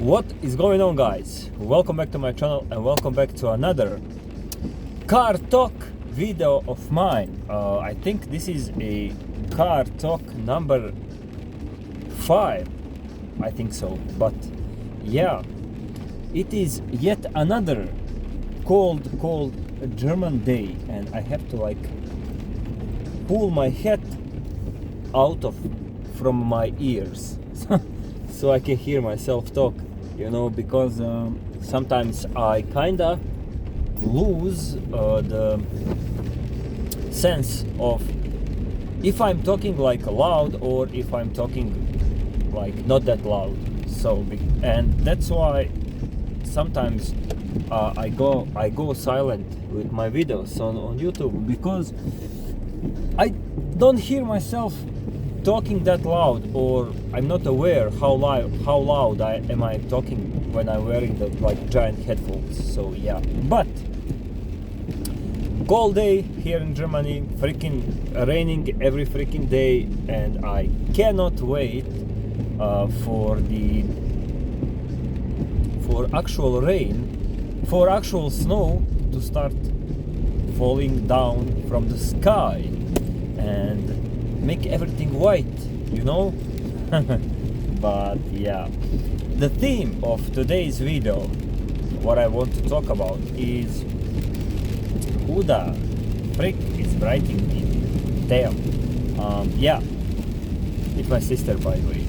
What is going on, guys? Welcome back to my channel and welcome back to another car talk video of mine. I think this is a car talk number 5, I think so, but yeah, it is yet another cold German day, and I have to pull my head out from my ears so I can hear myself talk, because sometimes I kinda lose the sense of if I'm talking loud or if I'm talking not that loud. And that's why sometimes I go silent with my videos on YouTube, because I don't hear myself talking that loud, or I'm not aware how loud am I talking when I'm wearing the giant headphones. So yeah, but cold day here in Germany, freaking raining every freaking day, and I cannot wait for actual rain, for actual snow to start falling down from the sky and make everything white, But yeah, the theme of today's video, what I want to talk about, is who the frick is writing me? Damn. Yeah, it's my sister, by the way.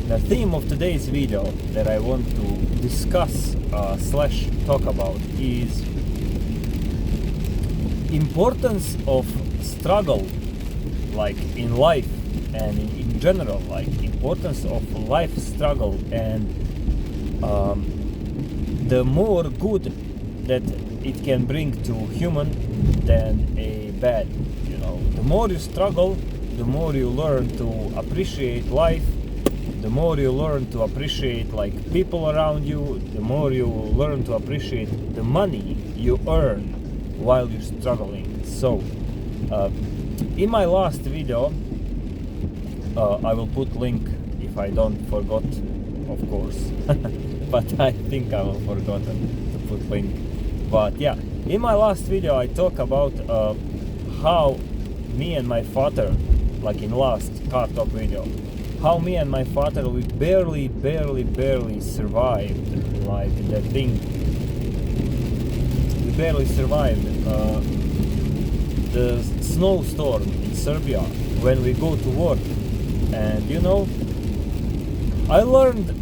The theme of today's video that I want to discuss / talk about is importance of struggle, in life and in general, importance of life struggle, and the more good that it can bring to human than a bad. The more you struggle, the more you learn to appreciate life, the more you learn to appreciate people around you, the more you learn to appreciate the money you earn while you're struggling. So in my last video, I will put link if I don't forgot, of course, but I think I will forgotten to put link. But yeah, in my last video I talk about how me and my father, in last car talk video, how me and my father, we barely survived that thing. We barely survived the snowstorm in Serbia when we go to work. And I learned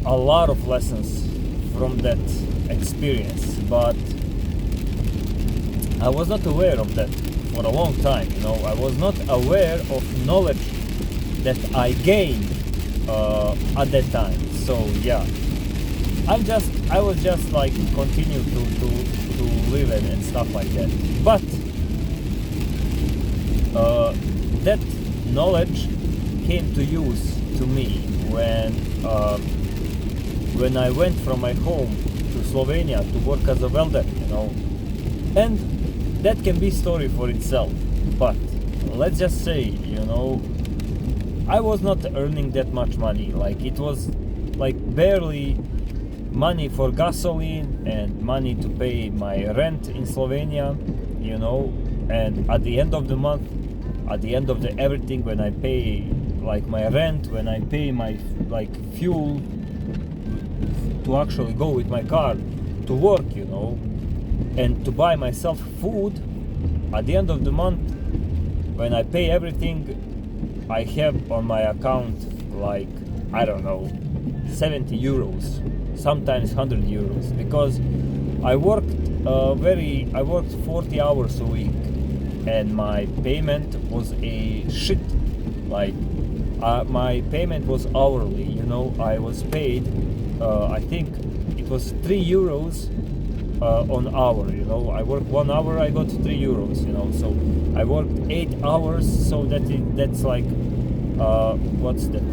a lot of lessons from that experience, but I was not aware of that for a long time. I was not aware of knowledge that I gained at that time. So yeah, I was just continue to live and stuff like that. But that knowledge came to use to me when I went from my home to Slovenia to work as a welder, and that can be story for itself. But let's just say, I was not earning that much money. It was barely money for gasoline and money to pay my rent in Slovenia, and at the end of the month, at the end of everything, when I pay my rent, when I pay my fuel to actually go with my car to work, and to buy myself food, at the end of the month, when I pay everything, I have on my account I don't know, 70 euros, sometimes 100 euros, because I worked 40 hours a week, and my payment was a shit. My payment was hourly, I was paid, I think it was 3 euros on hour, I worked 1 hour, I got 3 euros, so I worked 8 hours, so that's what's that, what is that,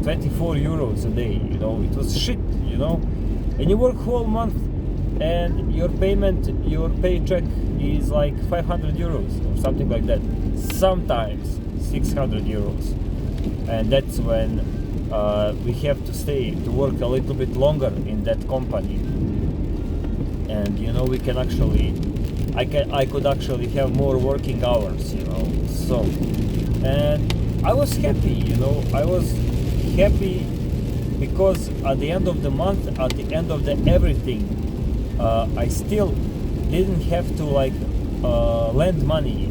24 euros a day, it was shit, and you work whole month, and your paycheck is 500 euros or something like that, sometimes 600 euros. and that's when we have to stay to work a little bit longer in that company, and we can actually I could actually have more working hours, so, and I was happy, I was happy because at the end of the month, at the end of the everything, I still didn't have to lend money,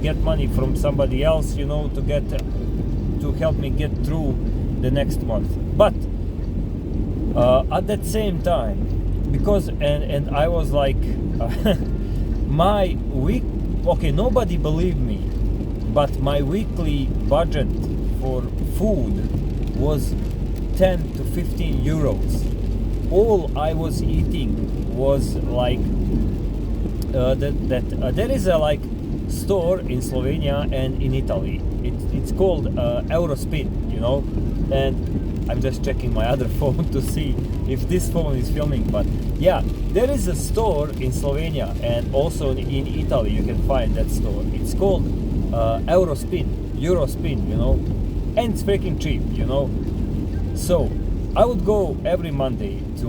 get money from somebody else, to help me get through the next month. But at that same time, because and I was like, my week, okay, nobody believed me, but my weekly budget for food was 10 to 15 euros. All I was eating was there is a store in Slovenia and in Italy. It's called Eurospin, and I'm just checking my other phone to see if this phone is filming. But yeah, there is a store in Slovenia and also in Italy. You can find that store. It's called Eurospin, and it's freaking cheap, So I would go every Monday to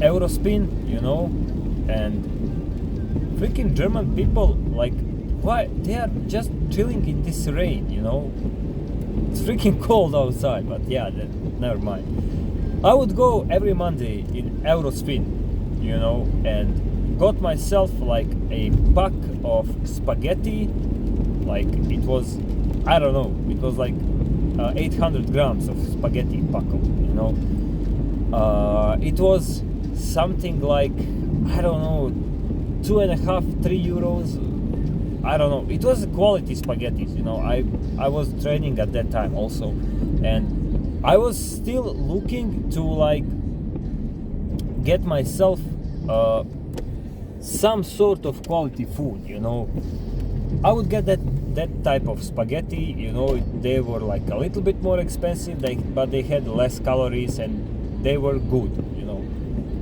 Eurospin, and freaking German people, why they are just chilling in this rain, It's freaking cold outside, but yeah, never mind. I would go every Monday in Eurospin, and got myself a pack of spaghetti. It was, I don't know, it was 800 grams of spaghetti packle, it was something I don't know, 2.5, 3 euros. I don't know. It was quality spaghetti, I was training at that time also, and I was still looking to get myself some sort of quality food, I would get that type of spaghetti, they were a little bit more expensive, but they had less calories and they were good,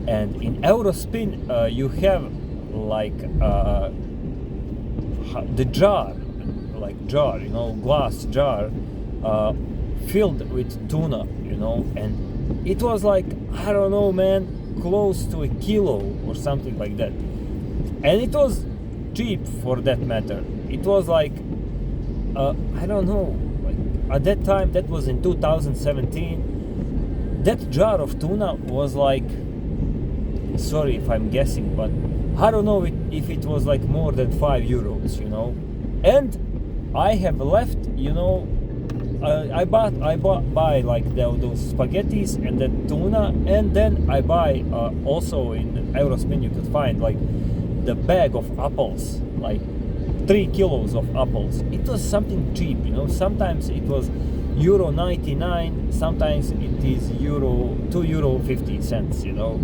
And in Eurospin, you have the jar, glass jar, filled with tuna, and it was I don't know, man, close to a kilo or something like that, and it was cheap for that matter. It was I don't know, at that time, that was in 2017, that jar of tuna was sorry if I'm guessing, but I don't know if it was more than 5 euros, and I have left, I buy those spaghettis and then tuna, and then I buy also in Eurospin you could find the bag of apples, 3 kilos of apples. It was something cheap, sometimes it was euro 99, sometimes it is €2.50,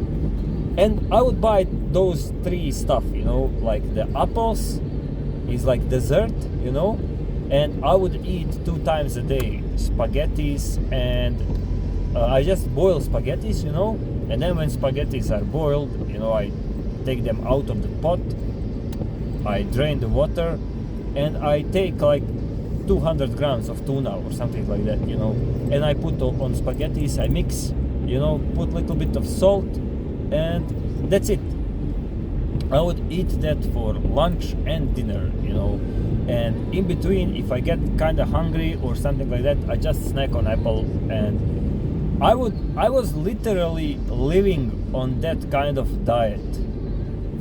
and I would buy those 3 stuff, the apples is dessert, and I would eat 2 times a day spaghettis, and I just boil spaghettis, and then when spaghettis are boiled, I take them out of the pot, I drain the water, and I take 200 grams of tuna or something like that, and I put on spaghettis, I mix, put a little bit of salt, and that's it. I would eat that for lunch and dinner, and in between, if I get kind of hungry or something like that, I just snack on apple, and I was literally living on that kind of diet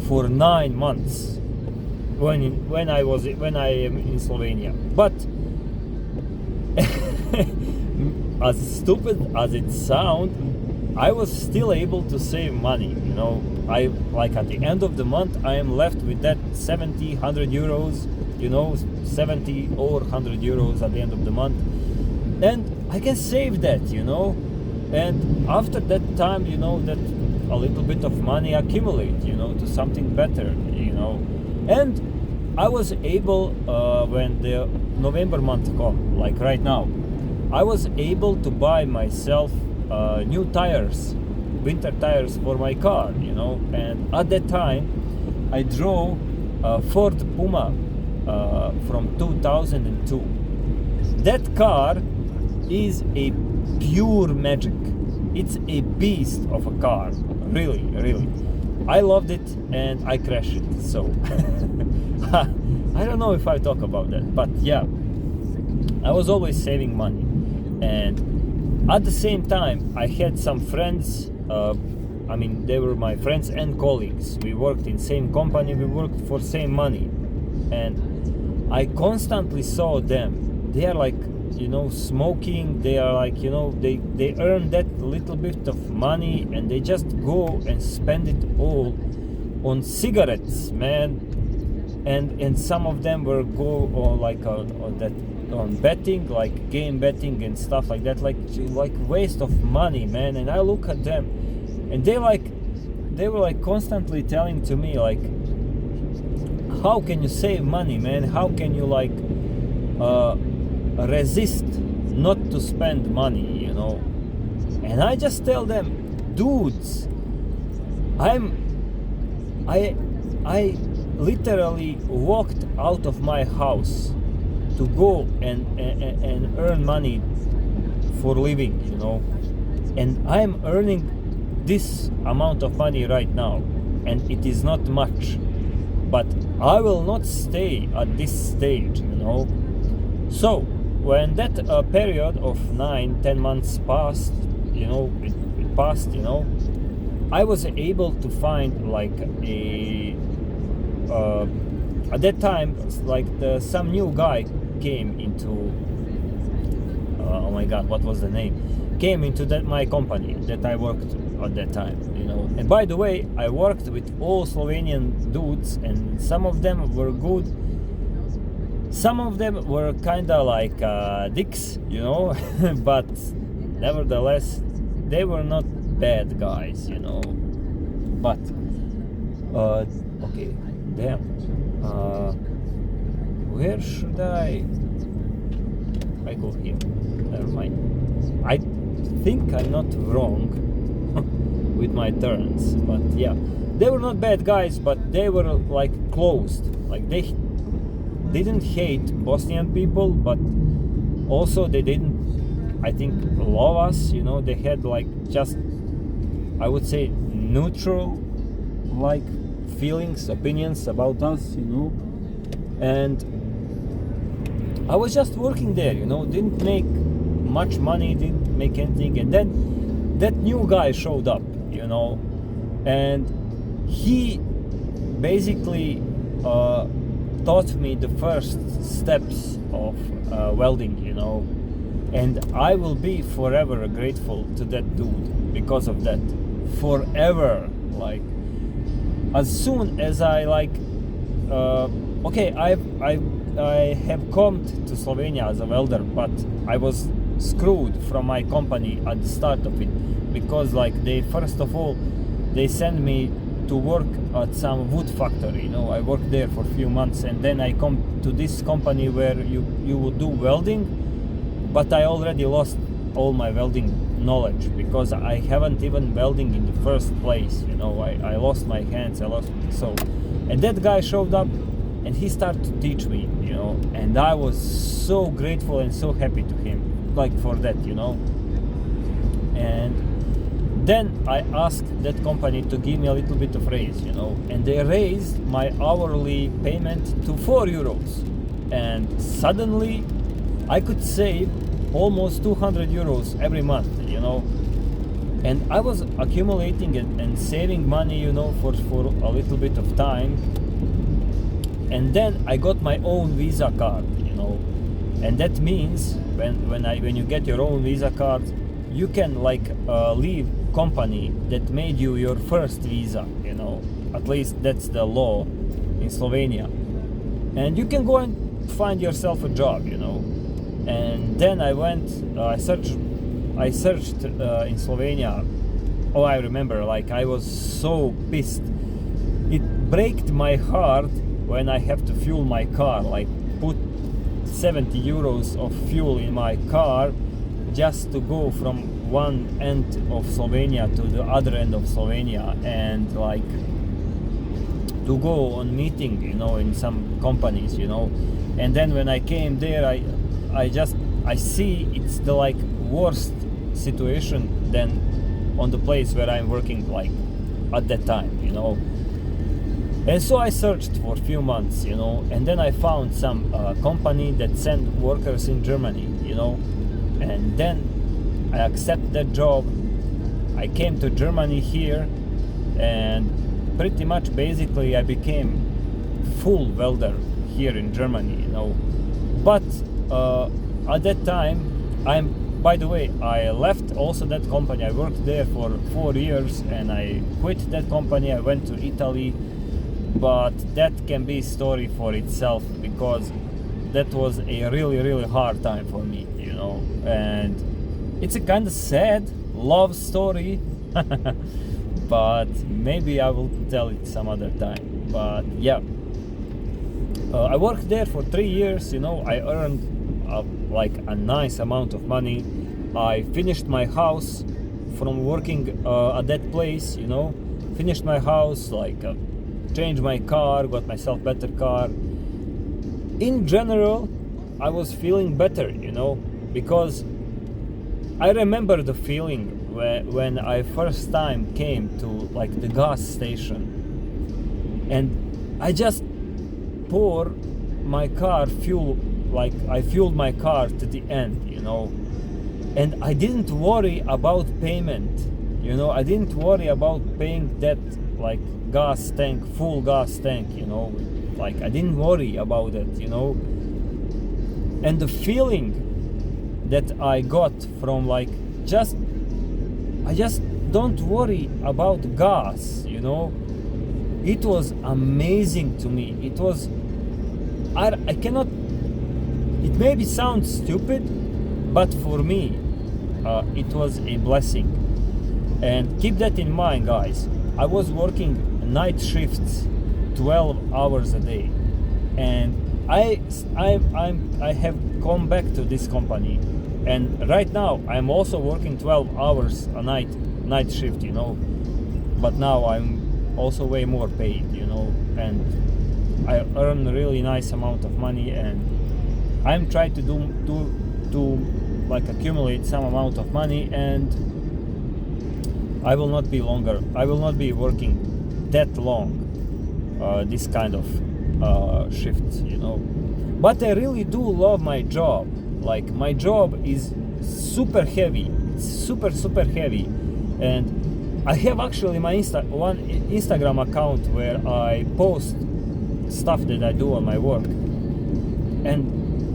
for 9 months when I am in Slovenia. But as stupid as it sounds, I was still able to save money, I at the end of the month I am left with that 70, 100 euros, 70 or 100 euros at the end of the month, and I can save that, and after that time, that a little bit of money accumulate, to something better, and I was able, when the November month come, right now, I was able to buy myself new tires, winter tires for my car, and at that time I drove Ford Puma from 2002. That car is a pure magic. It's a beast of a car, really, really. I loved it and I crashed it. So I don't know if I talk about that, but yeah, I was always saving money, and at the same time I had some friends. I mean, they were my friends and colleagues. We worked in same company, we worked for same money, and I constantly saw them. They are like, smoking. They are like, they earn that little bit of money and they just go and spend it all on cigarettes, man. And some of them will go on betting, like game betting and stuff like that, like waste of money, man. And I look at them, and they were like constantly telling to me, like, how can you save money, man? How can you resist not to spend money, And I just tell them, dudes, I literally walked out of my house to go and earn money for living, and I'm earning this amount of money right now, and it is not much, but I will not stay at this stage, So when that period of 9-10 months passed, it passed, I was able to find like at that time, like some new guy came into oh my god, what was the name? Came into my company that I worked at that time, And by the way, I worked with all Slovenian dudes, and some of them were good. Some of them were kind of like dicks, but nevertheless, they were not bad guys, But okay, damn. Where should I go here? Never mind. I think I'm not wrong with my turns, but yeah, they were not bad guys, but they were like closed. Like they didn't hate Bosnian people, but also they didn't, I think, love us. They had like just, I would say, neutral like feelings, opinions about us, And I was just working there, didn't make much money, didn't make anything, and then that new guy showed up, and he basically taught me the first steps of welding, and I will be forever grateful to that dude because of that. Forever. Like, as soon as I okay, I have come to Slovenia as a welder, but I was screwed from my company at the start of it, because they first of all they sent me to work at some wood factory. I worked there for a few months, and then I come to this company where you would do welding, but I already lost all my welding knowledge because I haven't even welding in the first place. I lost my hands, and that guy showed up and he started to teach me, and I was so grateful and so happy to him, for that, and then I asked that company to give me a little bit of raise, and they raised my hourly payment to 4 euros, and suddenly I could save almost 200 euros every month, and I was accumulating and saving money, for a little bit of time. And then I got my own Visa card, and that means when you get your own Visa card, you can leave company that made you your first visa, at least that's the law in Slovenia, and you can go and find yourself a job, And then I went, I searched in Slovenia. Oh, I remember, I was so pissed. It broke my heart when I have to fuel my car, put 70 euros of fuel in my car just to go from one end of Slovenia to the other end of Slovenia, and to go on meeting, in some companies, and then when I came there, I see it's the like worst situation than on the place where I'm working like at that time, and so I searched for a few months, and then I found some company that sent workers in Germany, and then I accept that job. I came to Germany here, and pretty much basically I became full welder here in Germany, but at that time, by the way, I left also that company. I worked there for 4 years and I quit that company. I went to Italy, but that can be a story for itself, because that was a really hard time for me, and it's a kind of sad love story, but maybe I will tell it some other time. But yeah, I worked there for 3 years, I earned like a nice amount of money. I finished my house from working at that place, finished my house, like changed my car, got myself better car. In general, I was feeling better, because I remember the feeling when I first time came to like the gas station, and I just pour my car fuel, like I fueled my car to the end, and I didn't worry about payment, I didn't worry about paying that like gas tank, full gas tank, like I didn't worry about it, and the feeling that I got from like I just don't worry about gas, it was amazing to me. It was, I cannot, it maybe sounds stupid, but for me it was a blessing. And keep that in mind, guys. I was working night shifts 12 hours a day, and I have come back to this company, and right now I'm also working 12 hours a night shift, but now I'm also way more paid, and I earn a really nice amount of money, and I'm trying to do like accumulate some amount of money, and I will not be working that long this kind of shifts, but I really do love my job. Like, my job is super heavy. It's super heavy, and I have actually my one Instagram account where I post stuff that I do on my work, and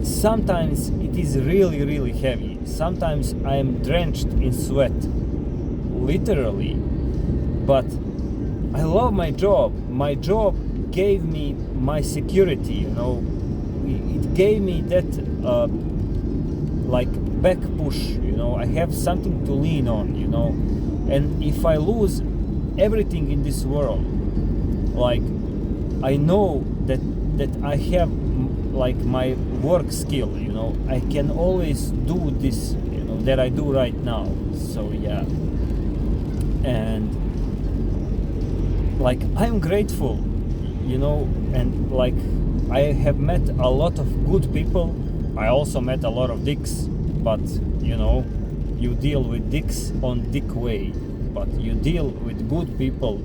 sometimes it is really heavy. Sometimes I am drenched in sweat, literally, but I love my job. My job gave me my security, it gave me that like back push, I have something to lean on, and if I lose everything in this world, like I know that I have like my work skill, I can always do this, that I do right now. So yeah, and like I'm grateful, and like I have met a lot of good people. I also met a lot of dicks, but you deal with dicks on dick way, but you deal with good people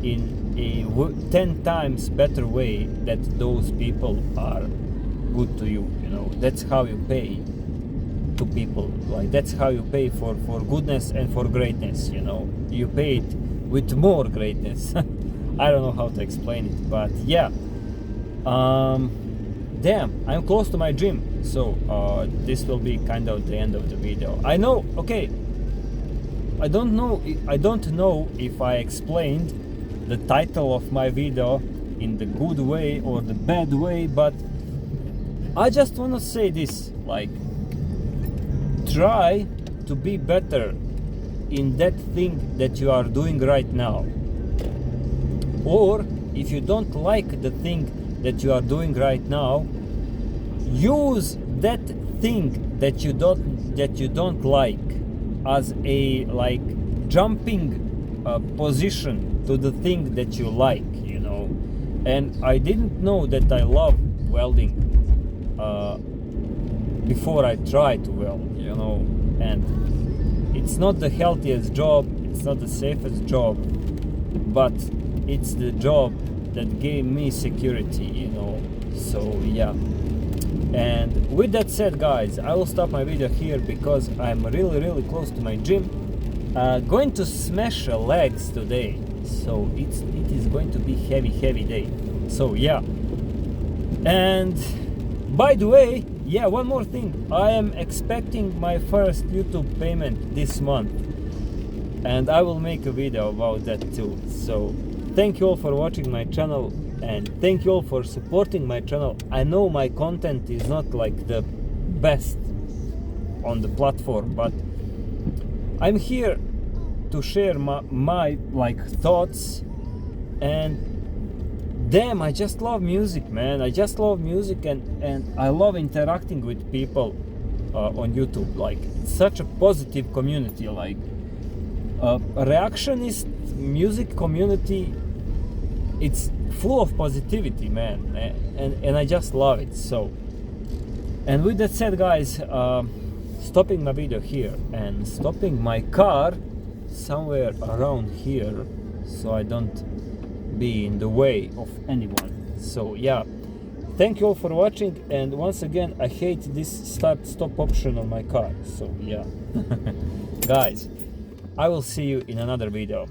in a 10 times better way that those people are good to you. That's how you pay to people. Like, that's how you pay for goodness and for greatness. You pay it with more greatness. I don't know how to explain it, but yeah. Damn, I'm close to my gym, so this will be kind of the end of the video. I know, okay, I don't know if I explained the title of my video in the good way or the bad way, but I just want to say this, like, try to be better in that thing that you are doing right now. Or if you don't like the thing that you are doing right now, use that thing that you don't like as a like jumping position to the thing that you like. and I didn't know that I love welding before I tried to weld, you know. And it's not the healthiest job, it's not the safest job, but it's the job that gave me security, you know. So yeah. And with that said, guys, I will stop my video here because I'm really close to my gym. Going to smash legs today, so it is going to be heavy day. So yeah. And by the way, yeah, one more thing, I am expecting my first YouTube payment this month, and I will make a video about that too. So thank you all for watching my channel, and thank you all for supporting my channel. I know my content is not like the best on the platform, but I'm here to share my like thoughts. And damn, I just love music, man. I just love music, and I love interacting with people on YouTube. Like, it's such a positive community, like a reactionist music community. It's full of positivity, man, and I just love it. So, and with that said, guys, stopping my video here and stopping my car somewhere around here so I don't be in the way of anyone. So yeah, thank you all for watching, and once again, I hate this start-stop option on my car. So yeah. Guys, I will see you in another video.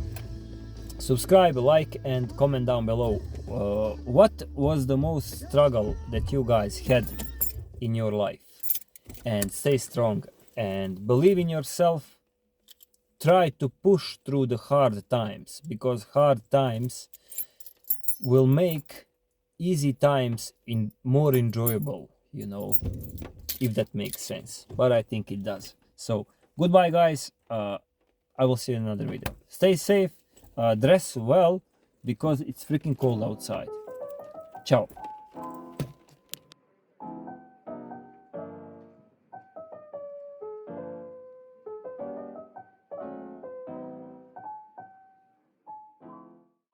Subscribe, like, and comment down below what was the most struggle that you guys had in your life. And stay strong and believe in yourself. Try to push through the hard times, because hard times will make easy times more enjoyable, you know, if that makes sense. But I think it does. So goodbye, guys. I will see you in another video. Stay safe, dress well, because it's freaking cold outside. Ciao.